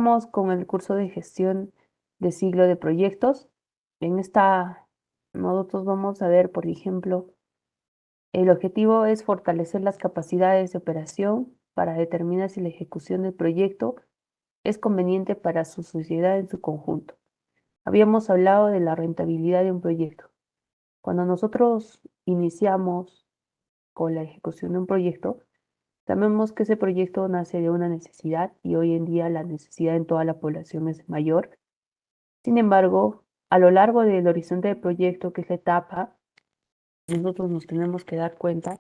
Continuamos con el curso de gestión de ciclo de proyectos. En esta, nosotros vamos a ver, por ejemplo, el objetivo es fortalecer las capacidades de operación para determinar si la ejecución del proyecto es conveniente para su sociedad en su conjunto. Habíamos hablado de la rentabilidad de un proyecto. Cuando nosotros iniciamos con la ejecución de un proyecto, sabemos que ese proyecto nace de una necesidad y hoy en día la necesidad en toda la población es mayor. Sin embargo, a lo largo del horizonte del proyecto, que es la etapa, nosotros nos tenemos que dar cuenta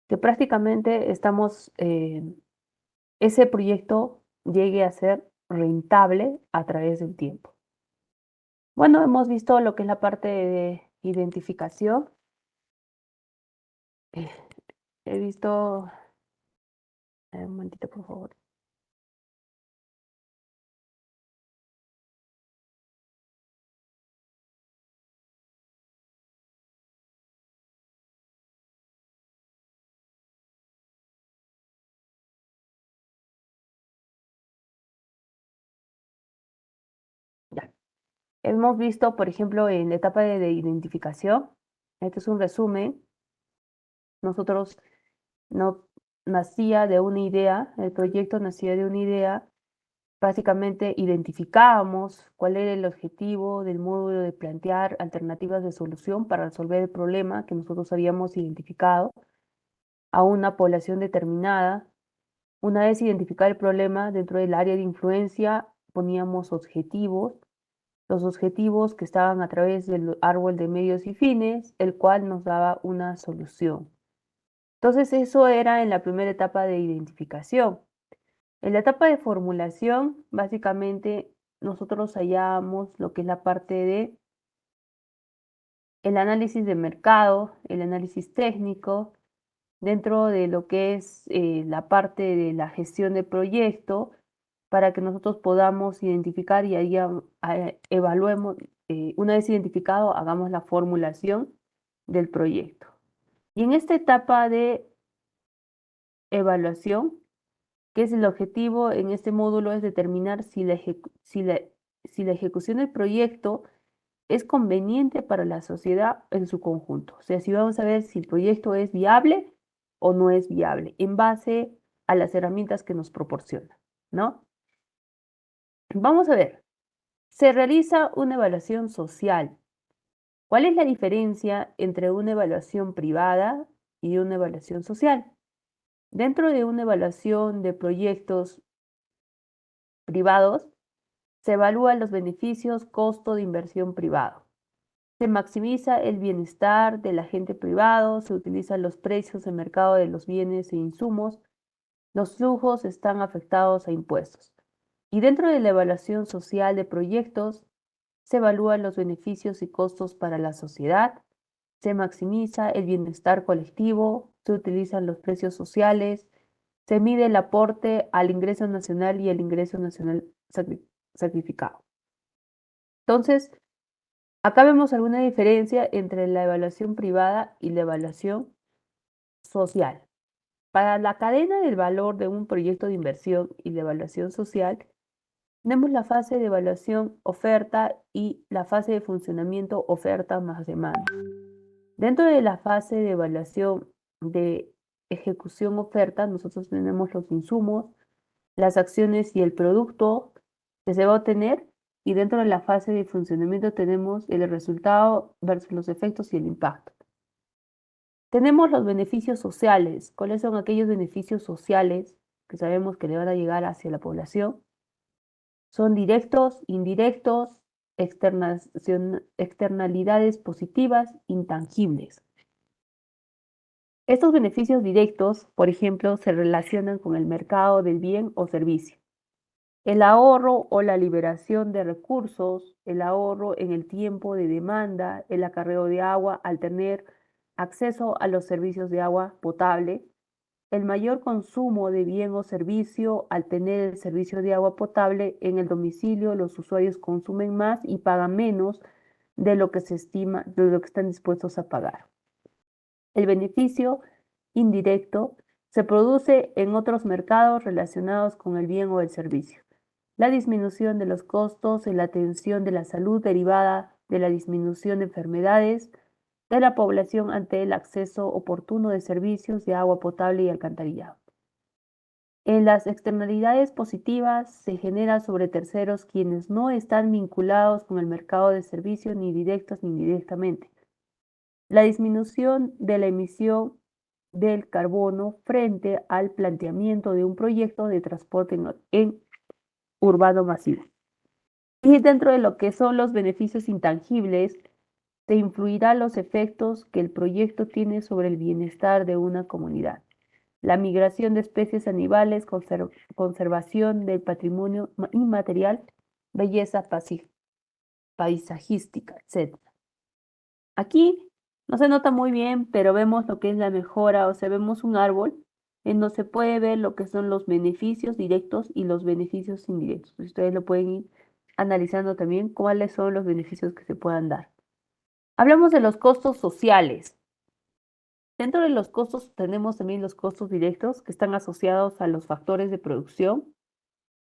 que prácticamente ese proyecto llegue a ser rentable a través del tiempo. Bueno, hemos visto lo que es la parte de identificación. Eh, He visto, un momentito, por favor. Ya. Hemos visto, por ejemplo, en la etapa de identificación, este es un resumen, nosotros no nacía de una idea, el proyecto nacía de una idea, básicamente identificábamos cuál era el objetivo del módulo de plantear alternativas de solución para resolver el problema que nosotros habíamos identificado a una población determinada. Una vez identificado el problema dentro del área de influencia, poníamos objetivos, los objetivos que estaban a través del árbol de medios y fines, el cual nos daba una solución. Entonces eso era en la primera etapa de identificación. En la etapa de formulación, básicamente nosotros hallamos lo que es la parte de el análisis de mercado, el análisis técnico, dentro de lo que es la parte de la gestión de proyecto, para que nosotros podamos identificar y ahí evaluemos, una vez identificado, hagamos la formulación del proyecto. Y en esta etapa de evaluación, que es el objetivo en este módulo, es determinar si la ejecución del proyecto es conveniente para la sociedad en su conjunto. O sea, si vamos a ver si el proyecto es viable o no es viable, en base a las herramientas que nos proporciona, ¿no? Vamos a ver, se realiza una evaluación social. ¿Cuál es la diferencia entre una evaluación privada y una evaluación social? Dentro de una evaluación de proyectos privados, se evalúan los beneficios, costo de inversión privado. Se maximiza el bienestar del agente privado, se utilizan los precios de mercado de los bienes e insumos, los flujos están afectados a impuestos. Y dentro de la evaluación social de proyectos, se evalúan los beneficios y costos para la sociedad, se maximiza el bienestar colectivo, se utilizan los precios sociales, se mide el aporte al ingreso nacional y el ingreso nacional sacrificado. Entonces, acá vemos alguna diferencia entre la evaluación privada y la evaluación social. Para la cadena del valor de un proyecto de inversión y la evaluación social, tenemos la fase de evaluación oferta y la fase de funcionamiento oferta más demanda. Dentro de la fase de evaluación de ejecución oferta, nosotros tenemos los insumos, las acciones y el producto que se va a obtener, y dentro de la fase de funcionamiento tenemos el resultado versus los efectos y el impacto. Tenemos los beneficios sociales. ¿Cuáles son aquellos beneficios sociales que sabemos que le van a llegar hacia la población? Son directos, indirectos, externalidades positivas, intangibles. Estos beneficios directos, por ejemplo, se relacionan con el mercado del bien o servicio. El ahorro o la liberación de recursos, el ahorro en el tiempo de demanda, el acarreo de agua al tener acceso a los servicios de agua potable, el mayor consumo de bien o servicio al tener el servicio de agua potable en el domicilio, los usuarios consumen más y pagan menos de lo que se estima, de lo que están dispuestos a pagar. El beneficio indirecto se produce en otros mercados relacionados con el bien o el servicio. La disminución de los costos en la atención de la salud derivada de la disminución de enfermedades de la población ante el acceso oportuno de servicios de agua potable y alcantarillado. En las externalidades positivas se genera sobre terceros quienes no están vinculados con el mercado de servicios ni directos ni indirectamente. La disminución de la emisión del carbono frente al planteamiento de un proyecto de transporte en urbano masivo. Y dentro de lo que son los beneficios intangibles, se influirá los efectos que el proyecto tiene sobre el bienestar de una comunidad. La migración de especies animales, conservación del patrimonio inmaterial, belleza paisajística, etc. Aquí no se nota muy bien, pero vemos lo que es la mejora, o sea, vemos un árbol en donde se puede ver lo que son los beneficios directos y los beneficios indirectos. Ustedes lo pueden ir analizando también cuáles son los beneficios que se puedan dar. Hablamos de los costos sociales. Dentro de los costos tenemos también los costos directos que están asociados a los factores de producción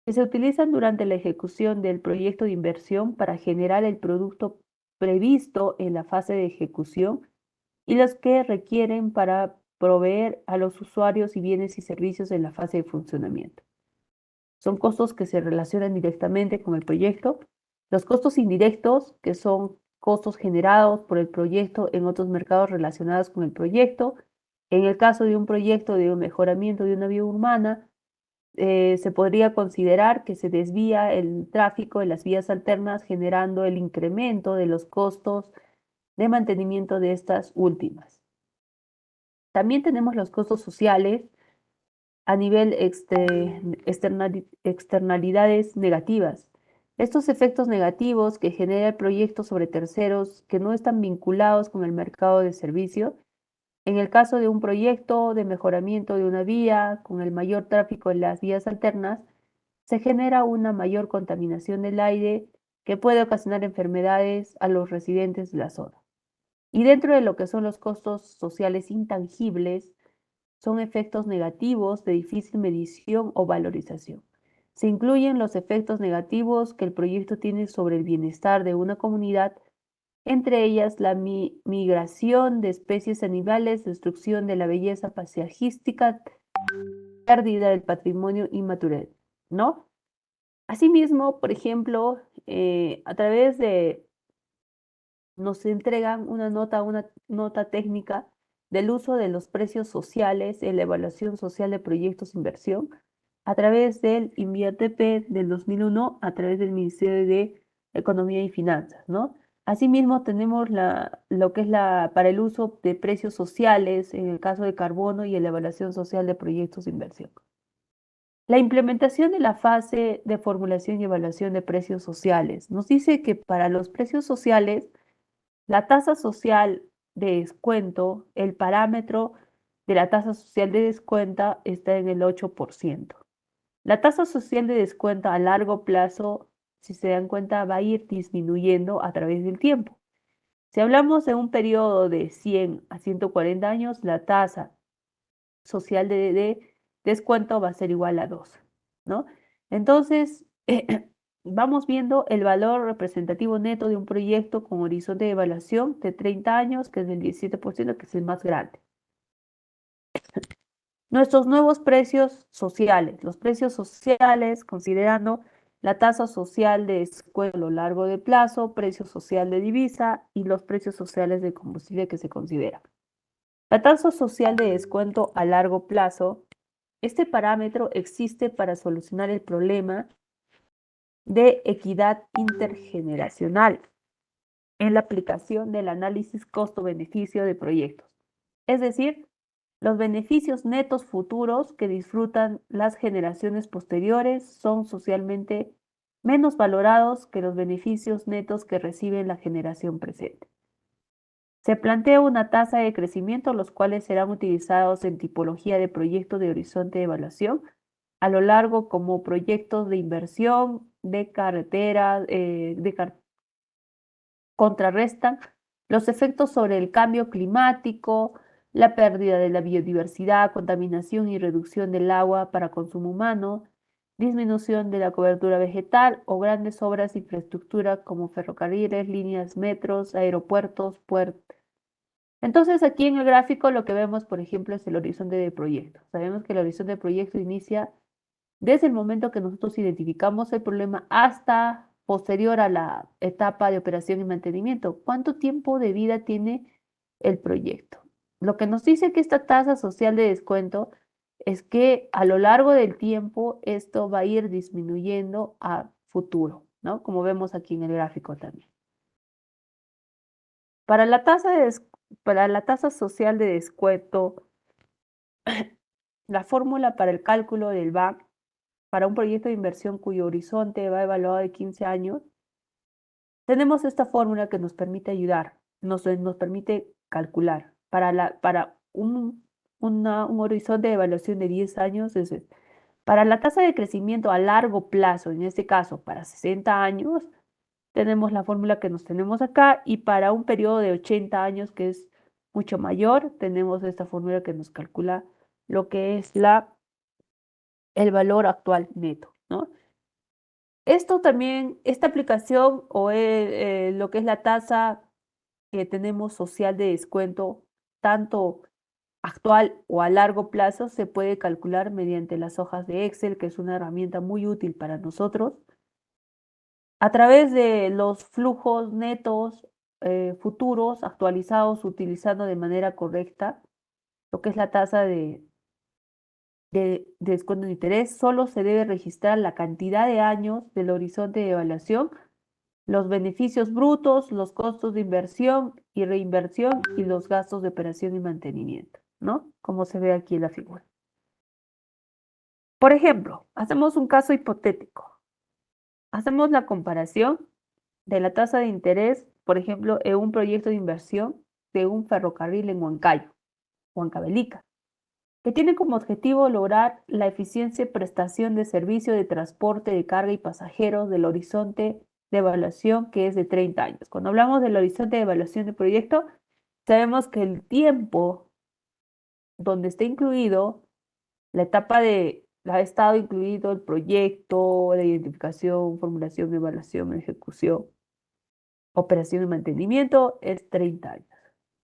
que se utilizan durante la ejecución del proyecto de inversión para generar el producto previsto en la fase de ejecución y los que requieren para proveer a los usuarios y bienes y servicios en la fase de funcionamiento. Son costos que se relacionan directamente con el proyecto. Los costos indirectos, que son costos generados por el proyecto en otros mercados relacionados con el proyecto. En el caso de un proyecto de un mejoramiento de una vía urbana, se podría considerar que se desvía el tráfico en las vías alternas, generando el incremento de los costos de mantenimiento de estas últimas. También tenemos los costos sociales a nivel externalidades negativas. Estos efectos negativos que genera el proyecto sobre terceros que no están vinculados con el mercado de servicio. En el caso de un proyecto de mejoramiento de una vía con el mayor tráfico en las vías alternas, se genera una mayor contaminación del aire que puede ocasionar enfermedades a los residentes de la zona. Y dentro de lo que son los costos sociales intangibles, son efectos negativos de difícil medición o valorización. Se incluyen los efectos negativos que el proyecto tiene sobre el bienestar de una comunidad, entre ellas la migración de especies animales, destrucción de la belleza paisajística, pérdida del patrimonio inmaterial, ¿no? Asimismo, por ejemplo, a través de nos entregan una nota técnica del uso de los precios sociales en la evaluación social de proyectos de inversión a través del INVIATP del 2001, a través del Ministerio de Economía y Finanzas, ¿no? Asimismo, tenemos lo que es para el uso de precios sociales en el caso de carbono y en la evaluación social de proyectos de inversión. La implementación de la fase de formulación y evaluación de precios sociales nos dice que para los precios sociales, la tasa social de descuento, el parámetro de la tasa social de descuento está en el 8%. La tasa social de descuento a largo plazo, si se dan cuenta, va a ir disminuyendo a través del tiempo. Si hablamos de un periodo de 100 a 140 años, la tasa social de descuento va a ser igual a 2, ¿no? Entonces, vamos viendo el valor representativo neto de un proyecto con horizonte de evaluación de 30 años, que es del 17%, que es el más grande. Nuestros nuevos precios sociales. Los precios sociales, considerando la tasa social de descuento a lo largo del plazo, precio social de divisa y los precios sociales de combustible que se consideran. La tasa social de descuento a largo plazo, este parámetro existe para solucionar el problema de equidad intergeneracional en la aplicación del análisis costo-beneficio de proyectos. Es decir, los beneficios netos futuros que disfrutan las generaciones posteriores son socialmente menos valorados que los beneficios netos que recibe la generación presente. Se plantea una tasa de crecimiento, los cuales serán utilizados en tipología de proyecto de horizonte de evaluación a lo largo como proyectos de inversión, de carretera, contrarrestan los efectos sobre el cambio climático, la pérdida de la biodiversidad, contaminación y reducción del agua para consumo humano, disminución de la cobertura vegetal o grandes obras de infraestructura como ferrocarriles, líneas, metros, aeropuertos, puertos. Entonces, aquí en el gráfico lo que vemos, por ejemplo, es el horizonte de proyecto. Sabemos que el horizonte de proyecto inicia desde el momento que nosotros identificamos el problema hasta posterior a la etapa de operación y mantenimiento. ¿Cuánto tiempo de vida tiene el proyecto? Lo que nos dice que esta tasa social de descuento es que a lo largo del tiempo esto va a ir disminuyendo a futuro, ¿no? Como vemos aquí en el gráfico también. Para la para la tasa social de descuento, la fórmula para el cálculo del BAC para un proyecto de inversión cuyo horizonte va evaluado de 15 años, tenemos esta fórmula que nos permite ayudar, nos permite calcular. Para un horizonte de evaluación de 10 años, para la tasa de crecimiento a largo plazo, en este caso para 60 años, tenemos la fórmula que nos tenemos acá, y para un periodo de 80 años, que es mucho mayor, tenemos esta fórmula que nos calcula lo que es el valor actual neto, ¿no? Esto también, esta aplicación o lo que es la tasa que tenemos social de descuento, tanto actual o a largo plazo, se puede calcular mediante las hojas de Excel, que es una herramienta muy útil para nosotros, a través de los flujos netos futuros actualizados utilizando de manera correcta lo que es la tasa de descuento de interés. Solo se debe registrar la cantidad de años del horizonte de evaluación, los beneficios brutos, los costos de inversión y reinversión y los gastos de operación y mantenimiento, ¿no? Como se ve aquí en la figura. Por ejemplo, hacemos un caso hipotético. Hacemos la comparación de la tasa de interés, por ejemplo, en un proyecto de inversión de un ferrocarril en Huancayo, Huancavelica, que tiene como objetivo lograr la eficiencia y prestación de servicio de transporte de carga y pasajeros del horizonte de evaluación, que es de 30 años. Cuando hablamos del horizonte de evaluación de proyecto, sabemos que el tiempo donde está incluido la etapa ha estado incluido el proyecto, la identificación, formulación, evaluación, ejecución, operación y mantenimiento, es 30 años.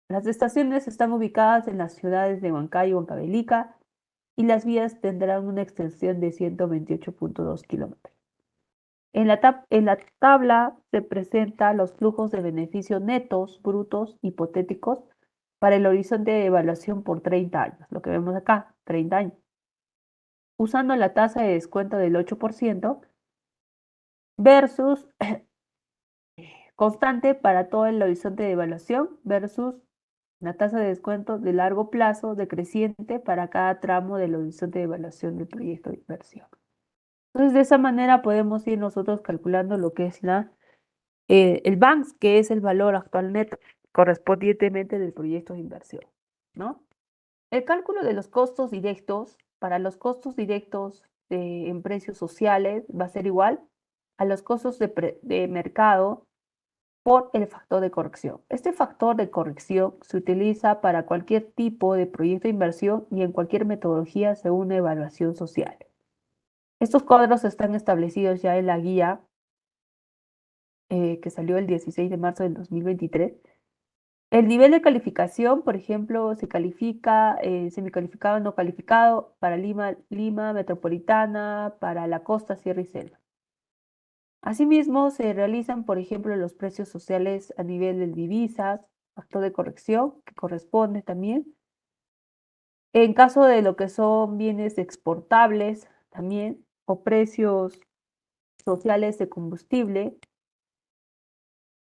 Las estaciones están ubicadas en las ciudades de Huancayo y Huancavelica, y las vías tendrán una extensión de 128.2 kilómetros. En la tabla se presentan los flujos de beneficio netos, brutos, hipotéticos, para el horizonte de evaluación por 30 años, lo que vemos acá, 30 años. Usando la tasa de descuento del 8% versus constante para todo el horizonte de evaluación versus la tasa de descuento de largo plazo decreciente para cada tramo del horizonte de evaluación del proyecto de inversión. Entonces, de esa manera podemos ir nosotros calculando lo que es el BANS, que es el valor actual neto correspondientemente del proyecto de inversión, ¿no? El cálculo de los costos directos, para los costos directos en precios sociales, va a ser igual a los costos de mercado por el factor de corrección. Este factor de corrección se utiliza para cualquier tipo de proyecto de inversión y en cualquier metodología según una evaluación social. Estos cuadros están establecidos ya en la guía que salió el 16 de marzo del 2023. El nivel de calificación, por ejemplo, se califica semicalificado, no calificado, para Lima metropolitana, para la costa, sierra y selva. Asimismo, se realizan, por ejemplo, los precios sociales a nivel de divisas, factor de corrección, que corresponde también. En caso de lo que son bienes exportables, también, o precios sociales de combustible.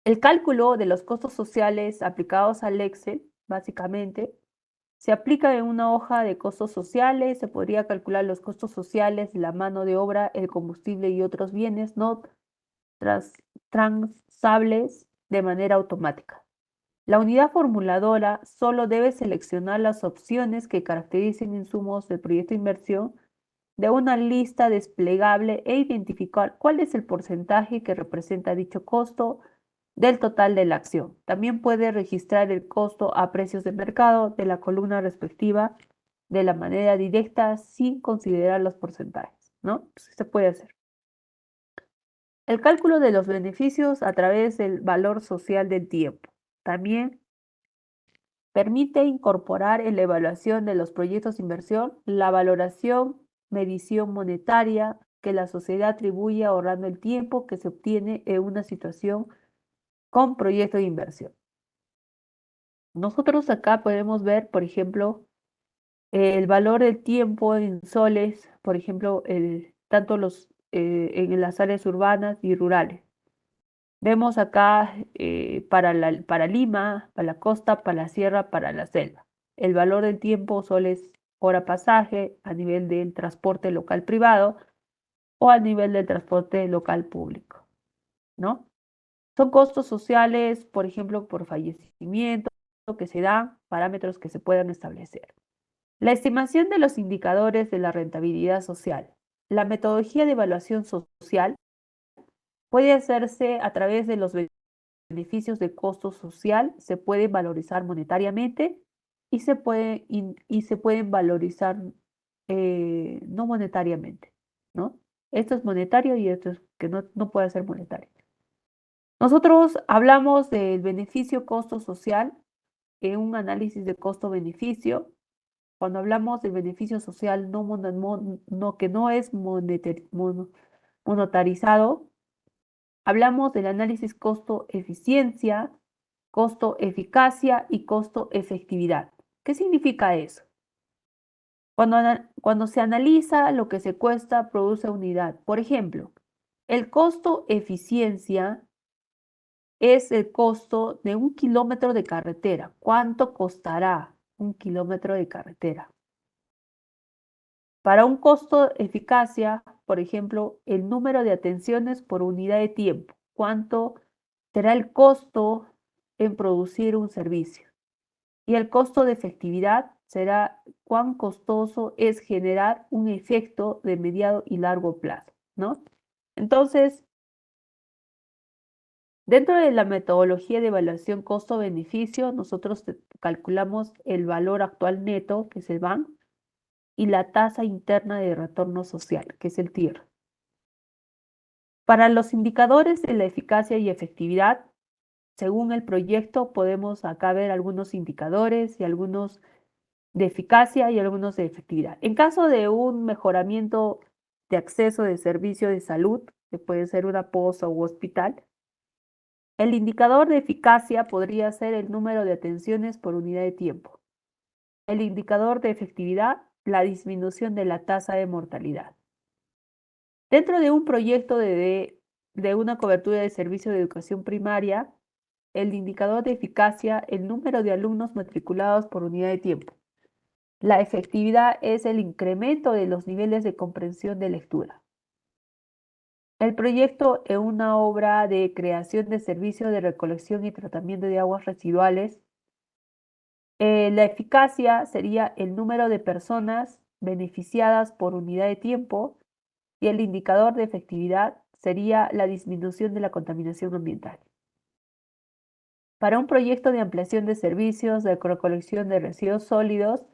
El cálculo de los costos sociales aplicados al Excel, básicamente, se aplica en una hoja de costos sociales. Se podría calcular los costos sociales de la mano de obra, el combustible y otros bienes no transables de manera automática. La unidad formuladora solo debe seleccionar las opciones que caractericen insumos del proyecto de inversión de una lista desplegable e identificar cuál es el porcentaje que representa dicho costo del total de la acción. También puede registrar el costo a precios de mercado de la columna respectiva de la manera directa sin considerar los porcentajes, ¿no? Pues, se puede hacer. El cálculo de los beneficios a través del valor social del tiempo. También permite incorporar en la evaluación de los proyectos de inversión la valoración, medición monetaria que la sociedad atribuye ahorrando el tiempo que se obtiene en una situación con proyecto de inversión. Nosotros acá podemos ver, por ejemplo, el valor del tiempo en soles, por ejemplo, tanto en las áreas urbanas y rurales. Vemos acá para Lima, para la costa, para la sierra, para la selva. El valor del tiempo soles hora pasaje a nivel del transporte local privado o a nivel del transporte local público, ¿no? Son costos sociales, por ejemplo, por fallecimiento, que se dan, parámetros que se puedan establecer. La estimación de los indicadores de la rentabilidad social. La metodología de evaluación social puede hacerse a través de los beneficios de costo social, se pueden valorizar monetariamente y se pueden valorizar no monetariamente, ¿no? Esto es monetario y esto es que no puede ser monetario. Nosotros hablamos del beneficio costo social en un análisis de costo-beneficio. Cuando hablamos del beneficio social que no es monetarizado, hablamos del análisis costo-eficiencia, costo-eficacia y costo-efectividad. ¿Qué significa eso? Cuando se analiza lo que se cuesta, produce unidad. Por ejemplo, el costo-eficiencia es el costo de un kilómetro de carretera. ¿Cuánto costará un kilómetro de carretera? Para un costo eficacia, por ejemplo, el número de atenciones por unidad de tiempo. ¿Cuánto será el costo en producir un servicio? Y el costo de efectividad será cuán costoso es generar un efecto de mediano y largo plazo, ¿no? Entonces, dentro de la metodología de evaluación costo-beneficio, nosotros calculamos el valor actual neto, que es el BAN, y la tasa interna de retorno social, que es el TIR. Para los indicadores de la eficacia y efectividad, según el proyecto, podemos acá ver algunos indicadores y algunos de eficacia y algunos de efectividad. En caso de un mejoramiento de acceso de servicio de salud, que puede ser una posta u hospital, el indicador de eficacia podría ser el número de atenciones por unidad de tiempo. El indicador de efectividad, la disminución de la tasa de mortalidad. Dentro de un proyecto de una cobertura de servicio de educación primaria, el indicador de eficacia, el número de alumnos matriculados por unidad de tiempo. La efectividad es el incremento de los niveles de comprensión de lectura. El proyecto es una obra de creación de servicio de recolección y tratamiento de aguas residuales. La eficacia sería el número de personas beneficiadas por unidad de tiempo y el indicador de efectividad sería la disminución de la contaminación ambiental. Para un proyecto de ampliación de servicios de recolección de residuos sólidos,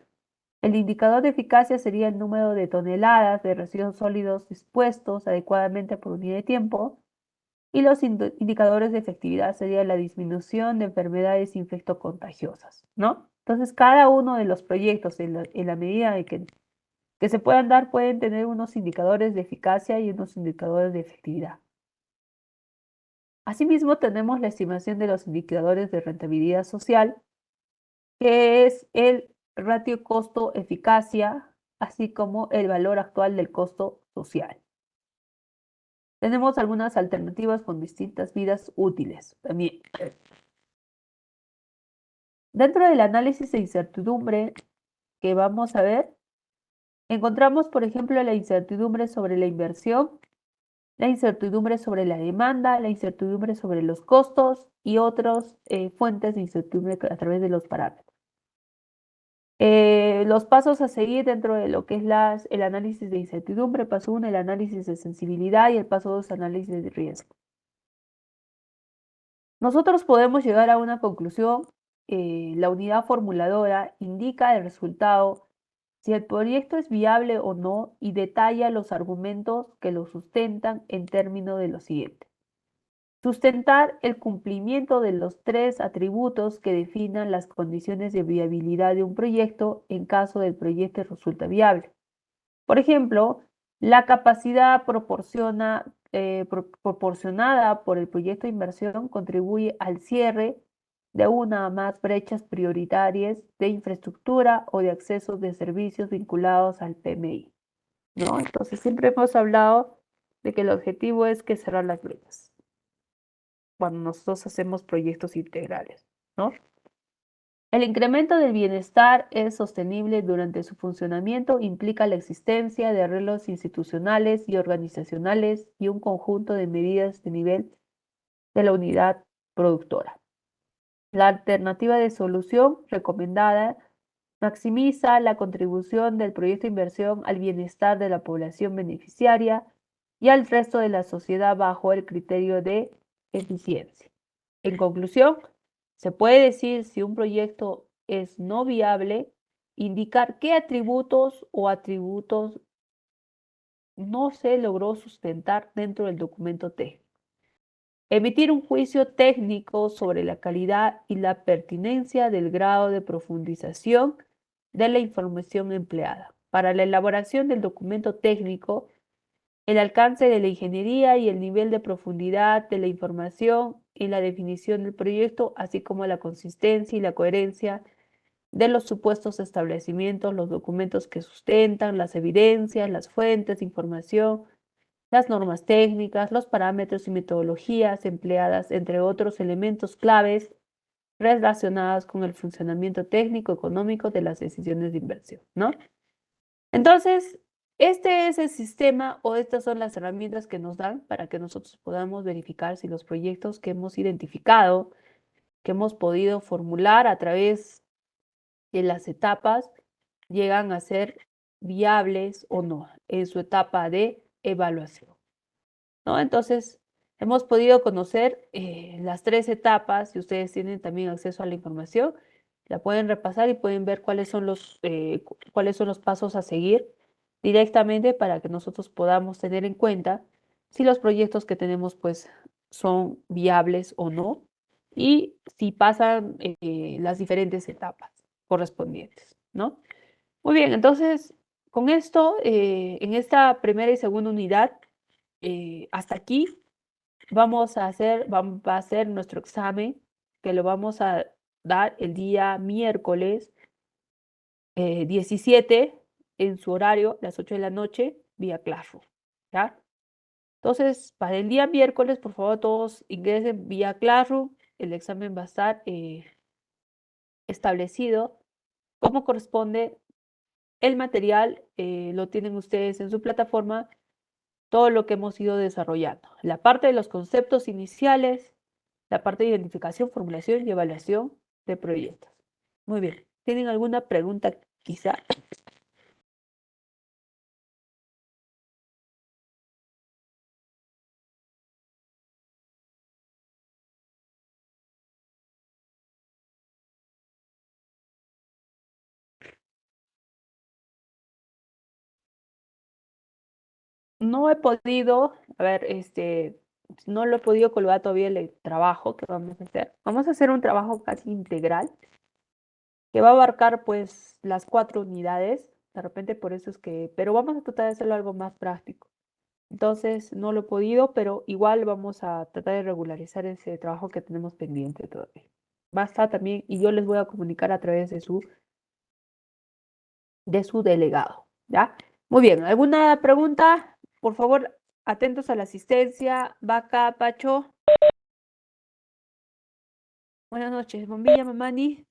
el indicador de eficacia sería el número de toneladas de residuos sólidos dispuestos adecuadamente por unidad de tiempo y los indicadores de efectividad sería la disminución de enfermedades infectocontagiosas, ¿no? Entonces, cada uno de los proyectos, en la medida de que se puedan dar, pueden tener unos indicadores de eficacia y unos indicadores de efectividad. Asimismo, tenemos la estimación de los indicadores de rentabilidad social, que es el ratio costo-eficacia, así como el valor actual del costo social. Tenemos algunas alternativas con distintas vidas útiles también. Dentro del análisis de incertidumbre que vamos a ver, encontramos, por ejemplo, la incertidumbre sobre la inversión, la incertidumbre sobre la demanda, la incertidumbre sobre los costos y otras fuentes de incertidumbre a través de los parámetros. Los pasos a seguir dentro de lo que es el análisis de incertidumbre, paso 1, el análisis de sensibilidad y el paso 2, análisis de riesgo. Nosotros podemos llegar a una conclusión. La unidad formuladora indica el resultado, si el proyecto es viable o no, y detalla los argumentos que lo sustentan en términos de lo siguiente. Sustentar el cumplimiento de los tres atributos que definan las condiciones de viabilidad de un proyecto en caso del proyecto resulta viable. Por ejemplo, la capacidad proporcionada por el proyecto de inversión contribuye al cierre de una o más brechas prioritarias de infraestructura o de acceso de servicios vinculados al PMI, ¿no? Entonces, siempre hemos hablado de que el objetivo es que cerrar las brechas cuando nosotros hacemos proyectos integrales, ¿no? El incremento del bienestar es sostenible durante su funcionamiento, implica la existencia de arreglos institucionales y organizacionales y un conjunto de medidas de nivel de la unidad productora. La alternativa de solución recomendada maximiza la contribución del proyecto de inversión al bienestar de la población beneficiaria y al resto de la sociedad bajo el criterio de eficiencia. En conclusión, se puede decir si un proyecto es no viable, indicar qué atributos o atributos no se logró sustentar dentro del documento técnico. Emitir un juicio técnico sobre la calidad y la pertinencia del grado de profundización de la información empleada. Para la elaboración del documento técnico, el alcance de la ingeniería y el nivel de profundidad de la información en la definición del proyecto, así como la consistencia y la coherencia de los supuestos establecimientos, los documentos que sustentan, las evidencias, las fuentes de información, las normas técnicas, los parámetros y metodologías empleadas, entre otros elementos claves relacionados con el funcionamiento técnico económico de las decisiones de inversión, ¿no? Entonces, este es el sistema o estas son las herramientas que nos dan para que nosotros podamos verificar si los proyectos que hemos identificado, que hemos podido formular a través de las etapas, llegan a ser viables o no en su etapa de evaluación, ¿no? Entonces, hemos podido conocer las tres etapas y ustedes tienen también acceso a la información. La pueden repasar y pueden ver cuáles son los pasos a seguir directamente para que nosotros podamos tener en cuenta si los proyectos que tenemos pues son viables o no y si pasan las diferentes etapas correspondientes, ¿no? Muy bien, entonces con esto, en esta primera y segunda unidad, hasta aquí va a hacer nuestro examen, que lo vamos a dar el día miércoles 17 en su horario, las 8 de la noche, vía Classroom, ¿ya? Entonces, para el día miércoles, por favor, todos ingresen vía Classroom. El examen va a estar establecido como corresponde. El material lo tienen ustedes en su plataforma, todo lo que hemos ido desarrollando. La parte de los conceptos iniciales, la parte de identificación, formulación y evaluación de proyectos. Muy bien. ¿Tienen alguna pregunta quizá? No he podido, a ver, no lo he podido colgar todavía el trabajo que vamos a hacer. Vamos a hacer un trabajo casi integral que va a abarcar pues las 4 unidades. De repente por eso es que, pero vamos a tratar de hacerlo algo más práctico. Entonces no lo he podido, pero igual vamos a tratar de regularizar ese trabajo que tenemos pendiente todavía. Va a estar también, y yo les voy a comunicar a través de su delegado, ¿ya? Muy bien, ¿alguna pregunta? Por favor, atentos a la asistencia. Vaca, Pacho. Buenas noches. Bombilla, Mamani.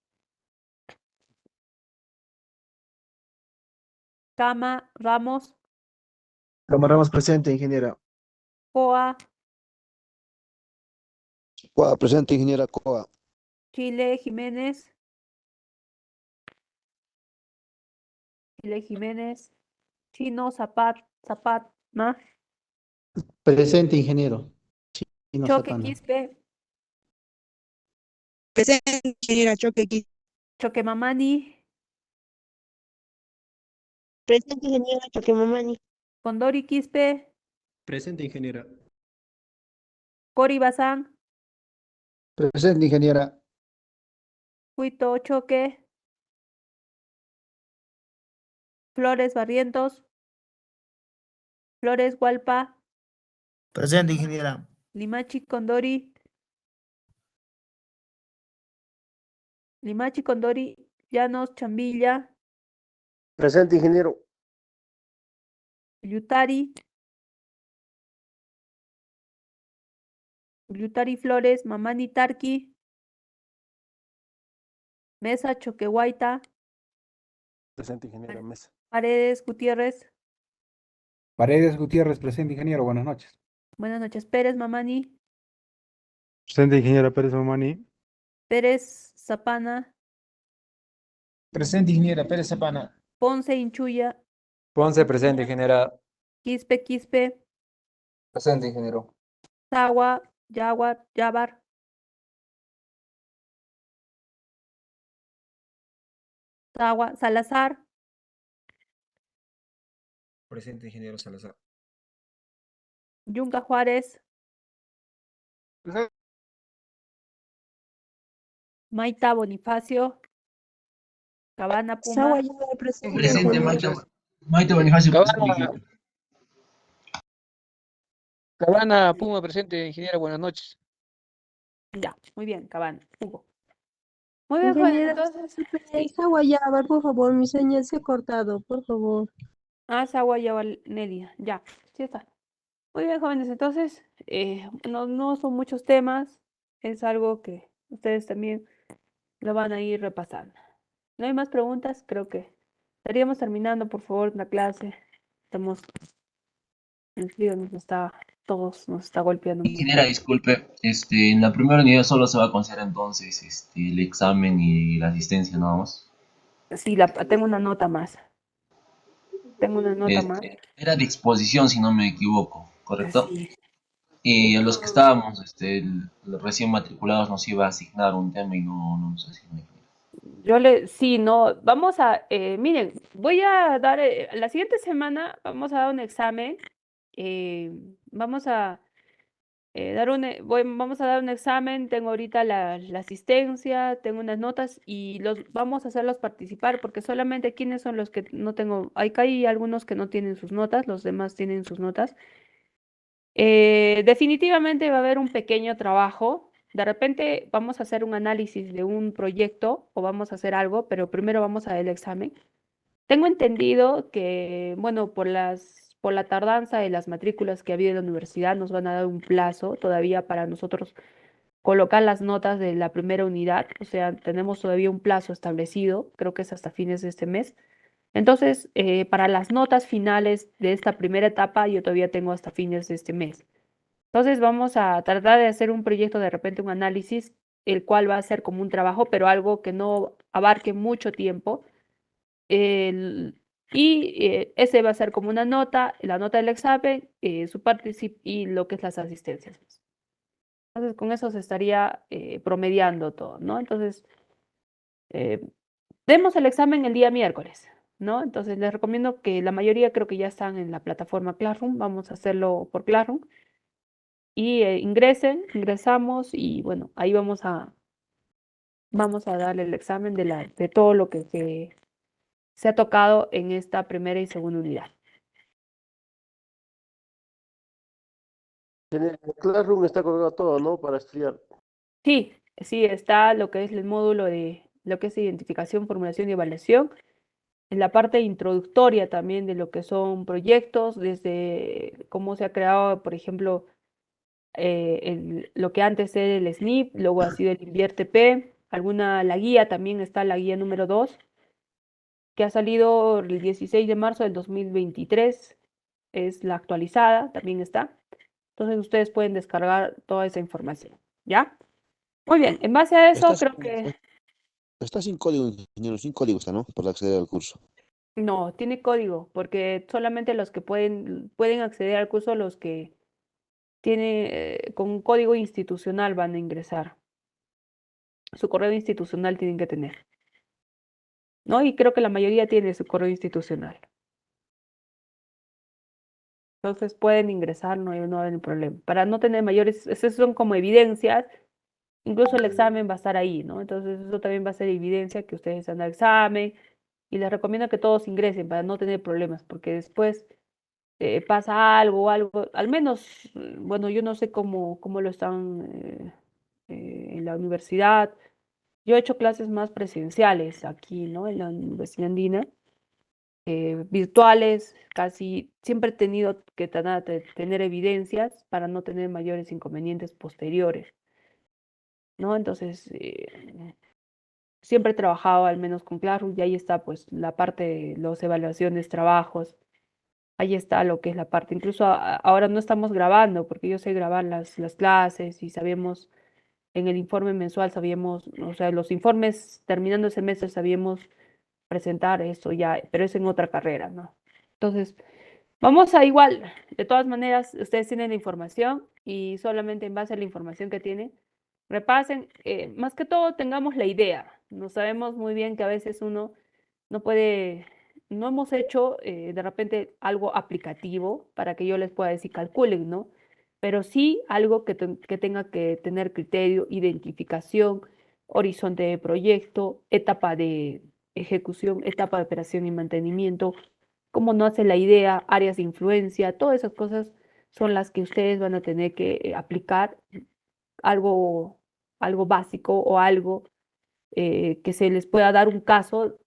Cama, Ramos, Camaramos presente, ingeniera. Coa, Coa, presente, ingeniera Coa. Chile, Jiménez, Chile, Jiménez, Chino, Zapatma, Presente, ingeniero. Sí, no Choque, Zapana. Quispe, Presente, ingeniera Choque Quispe. Choquemamani, Presente, ingeniera Choquemamani. Condori Quispe, Presente, ingeniera. Cori Bazán, Presente, ingeniera. Huito Choque, Flores Barrientos, Flores Hualpa, Presente, ingeniera. Limachi Condori, Limachi Condori, Llanos Chambilla, Presente, ingeniero. Yutari, Yutari Flores, Mamani Tarqui, Mesa Choquehuayta, Presente, ingeniera. Mesa. Paredes Gutiérrez, Paredes Gutiérrez, presente, ingeniero. Buenas noches. buenas noches, Pérez Mamani, Presente, ingeniera Pérez Mamani. Pérez Zapana, Presente, ingeniera Pérez Zapana. Ponce Inchuya, Ponce presente, ingeniera. Quispe Quispe, Presente, ingeniero. Tawa, Yaguar, Yabar, Tawa, Salazar, Presente, ingeniero Salazar. Yunca Juárez, Maita Bonifacio, Cabana Puma, Sawayama, presente, Presente, ingeniera. Maite Bonifacio. Cabana, Cabana Puma presente, ingeniera. Buenas noches. ya, muy bien, Cabana, Hugo. Muy bien, jóvenes, Ingeniera, entonces, sí. Sawayama, por favor, mi señal se ha cortado, por favor. Sawa Nelia, ya, sí está. Muy bien, jóvenes, entonces, no son muchos temas, es algo que ustedes también lo van a ir repasando. ¿No hay más preguntas? Creo que estaríamos terminando, por favor, la clase. Estamos, el frío todos nos está golpeando mucho. Ingeniera, disculpe, en la primera unidad solo se va a considerar entonces el examen y la asistencia nada más. Sí, tengo una nota más. Tengo una nota más. Era de exposición, si no me equivoco, ¿correcto? Sí. Y a los que estábamos recién matriculados nos iba a asignar un tema y no nos asignó. Sí, no, vamos miren, voy a dar, la siguiente semana vamos a dar un examen, vamos a vamos a dar un examen, tengo ahorita la asistencia, tengo unas notas y vamos a hacerlos participar porque solamente quienes son los que no tengo, hay algunos que no tienen sus notas, los demás tienen sus notas. Definitivamente va a haber un pequeño trabajo. De repente vamos a hacer un análisis de un proyecto o vamos a hacer algo, pero primero vamos a dar el examen. Tengo entendido que, bueno, por la tardanza de las matrículas que ha habido en la universidad, nos van a dar un plazo todavía para nosotros colocar las notas de la primera unidad. O sea, tenemos todavía un plazo establecido, creo que es hasta fines de este mes. Entonces, para las notas finales de esta primera etapa, yo todavía tengo hasta fines de este mes. Entonces, vamos a tratar de hacer un proyecto, de repente un análisis, el cual va a ser como un trabajo, pero algo que no abarque mucho tiempo. Ese va a ser como una nota, la nota del examen, y lo que es las asistencias. Entonces, con eso se estaría promediando todo, ¿no? Entonces, eh, demos el examen el día miércoles, ¿no? Entonces, les recomiendo que la mayoría creo que ya están en la plataforma Classroom, vamos a hacerlo por Classroom, y ingresamos y bueno, ahí vamos a darle el examen de todo lo que se ha tocado en esta primera y segunda unidad. En el Classroom está colgado todo, ¿no? Para estudiar. Sí, sí, está lo que es el módulo de lo que es identificación, formulación y evaluación. En la parte introductoria también de lo que son proyectos, desde cómo se ha creado, por ejemplo, lo que antes era el SNIP, luego ha sido el InvierTP, la guía también está la guía número 2, que ha salido el 16 de marzo del 2023, es la actualizada, también está. Entonces ustedes pueden descargar toda esa información, ¿ya? Muy bien, en base a eso creo que Está sin código, ingeniero, sin código está, ¿no? Para acceder al curso. no, tiene código, porque solamente los que pueden acceder al curso, los que tienen con un código institucional van a ingresar. su correo institucional tienen que tener, ¿no? Y creo que la mayoría tiene su correo institucional. Entonces pueden ingresar, no hay problema. Para no tener mayores, esas son como evidencias, incluso el examen va a estar ahí, ¿no? Entonces eso también va a ser evidencia que ustedes están al examen y les recomiendo que todos ingresen para no tener problemas, porque después pasa algo, al menos, bueno, yo no sé cómo lo están en la universidad. Yo he hecho clases más presenciales aquí, ¿no? En la Universidad Andina, virtuales, casi siempre he tenido que tener evidencias para no tener mayores inconvenientes posteriores, ¿no? Entonces, siempre he trabajado al menos con Classroom y ahí está pues la parte de las evaluaciones, trabajos, ahí está lo que es la parte. Incluso ahora no estamos grabando porque yo sé grabar las clases y sabemos, en el informe mensual sabíamos, o sea, los informes terminando el semestre sabíamos presentar eso ya, pero es en otra carrera, ¿no? Entonces, vamos a igual, de todas maneras, ustedes tienen la información y solamente en base a la información que tienen, repasen, más que todo tengamos la idea. No sabemos muy bien que a veces uno no puede, no hemos hecho de repente algo aplicativo para que yo les pueda decir calculen, ¿no? Pero sí algo que tenga que tener criterio, identificación, horizonte de proyecto, etapa de ejecución, etapa de operación y mantenimiento, cómo no hace la idea, áreas de influencia, todas esas cosas son las que ustedes van a tener que aplicar algo, algo básico o algo que se les pueda dar un caso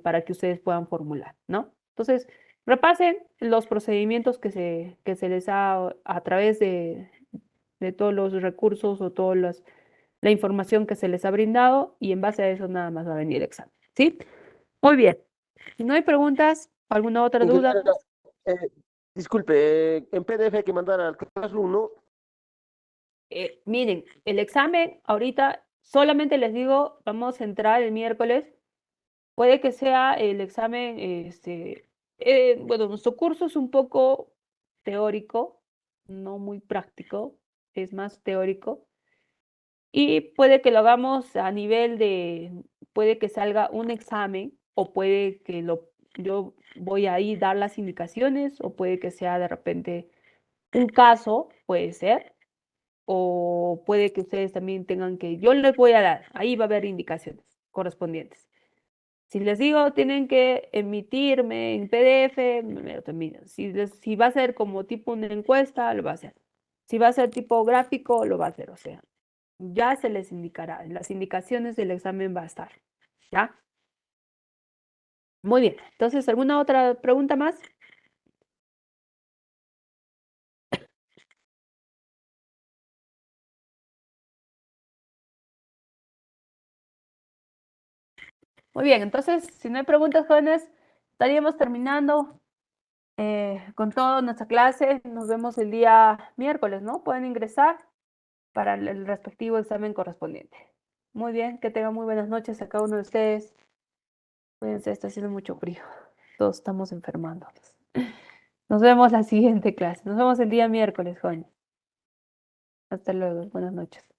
para que ustedes puedan formular, ¿no? Entonces, repasen los procedimientos que se les ha a través de todos los recursos o toda la información que se les ha brindado y en base a eso nada más va a venir el examen, ¿sí? Muy bien. Si no hay preguntas, alguna otra duda. Ingeniera, disculpe, en PDF hay que mandar al Classroom, ¿no? Miren, el examen ahorita solamente les digo, vamos a entrar el miércoles. Puede que sea el examen, bueno, nuestro curso es un poco teórico, no muy práctico, es más teórico. Y puede que lo hagamos a nivel puede que salga un examen o puede que yo voy a ir dar las indicaciones o puede que sea de repente un caso, puede ser, o puede que ustedes también tengan que, yo les voy a dar, ahí va a haber indicaciones correspondientes. Si les digo, tienen que emitirme en PDF, me lo terminan. Si va a ser como tipo una encuesta, lo va a hacer. Si va a ser tipo gráfico, lo va a hacer. O sea, ya se les indicará. Las indicaciones del examen va a estar. ¿Ya? Muy bien. Entonces, ¿alguna otra pregunta más? Muy bien. Entonces, si no hay preguntas, jóvenes, estaríamos terminando con toda nuestra clase. Nos vemos el día miércoles, ¿no? Pueden ingresar para el respectivo examen correspondiente. Muy bien, que tengan muy buenas noches a cada uno de ustedes. Cuídense, está haciendo mucho frío. Todos estamos enfermando. Nos vemos la siguiente clase. Nos vemos el día miércoles, jóvenes. Hasta luego. Buenas noches.